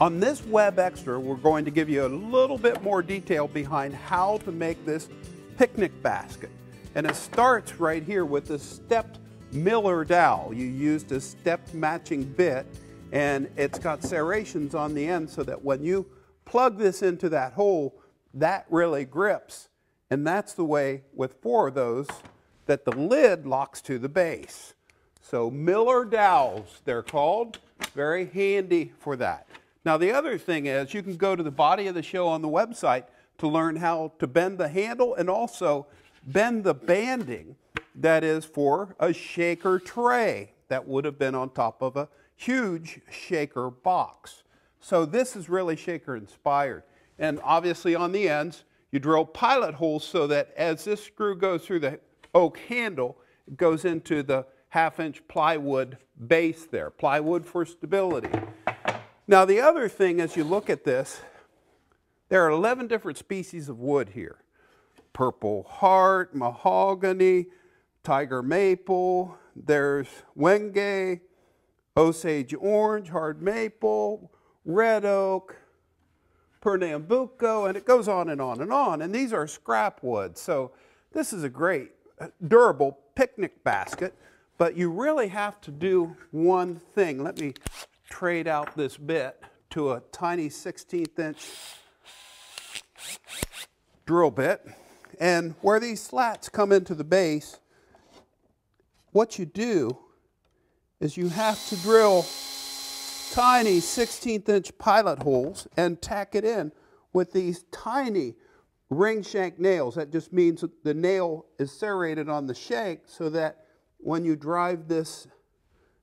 On this Web Extra, we're going to give you a little bit more detail behind how to make this picnic basket. And it starts right here with the stepped miller dowel. You used a stepped matching bit, and it's got serrations on the end so that when you plug this into that hole, that really grips. And that's the way, with 4 of those, that the lid locks to the base. So miller dowels, they're called. Very handy for that. Now the other thing is you can go to the body of the show on the website to learn how to bend the handle and also bend the banding that is for a shaker tray that would have been on top of a huge shaker box. So this is really shaker inspired. And obviously on the ends you drill pilot holes so that as this screw goes through the oak handle, it goes into the 1/2-inch plywood base there, plywood for stability. Now the other thing as you look at this, there are 11 different species of wood here. Purple heart, mahogany, tiger maple, there's wenge, Osage orange, hard maple, red oak, Pernambuco, and it goes on and on and on. And these are scrap wood. So this is a great, durable picnic basket, but you really have to do one thing. Let me trade out this bit to a tiny 1/16-inch drill bit. And where these slats come into the base, what you do is you have to drill tiny 1/16-inch pilot holes and tack it in with these tiny ring shank nails. That just means that the nail is serrated on the shank so that when you drive this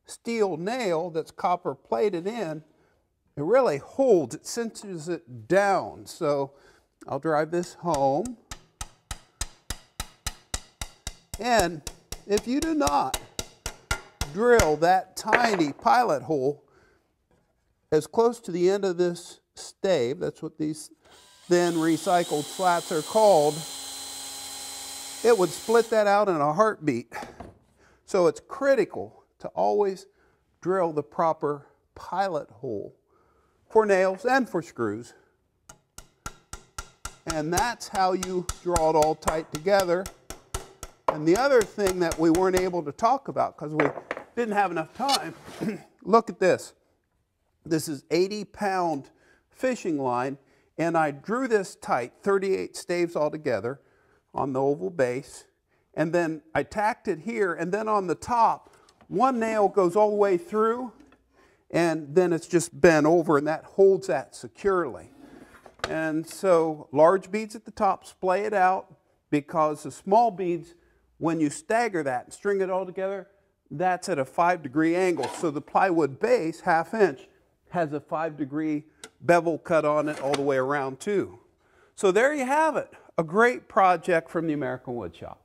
steel nail that's copper plated in, it really holds, it cinches it down. So I'll drive this home. And if you do not drill that tiny pilot hole as close to the end of this stave, that's what these thin recycled slats are called, it would split that out in a heartbeat. So it's critical to always drill the proper pilot hole for nails and for screws. And that's how you draw it all tight together. And the other thing that we weren't able to talk about because we didn't have enough time, look at this. This is 80-pound fishing line, and I drew this tight, 38 staves altogether on the oval base, and then I tacked it here, and then on the top, one nail goes all the way through, and then it's just bent over, and that holds that securely. And so large beads at the top splay it out, because the small beads, when you stagger that and string it all together, that's at a 5-degree angle. So the plywood base, 1/2-inch, has a 5-degree bevel cut on it all the way around too. So there you have it, a great project from the American Woodshop.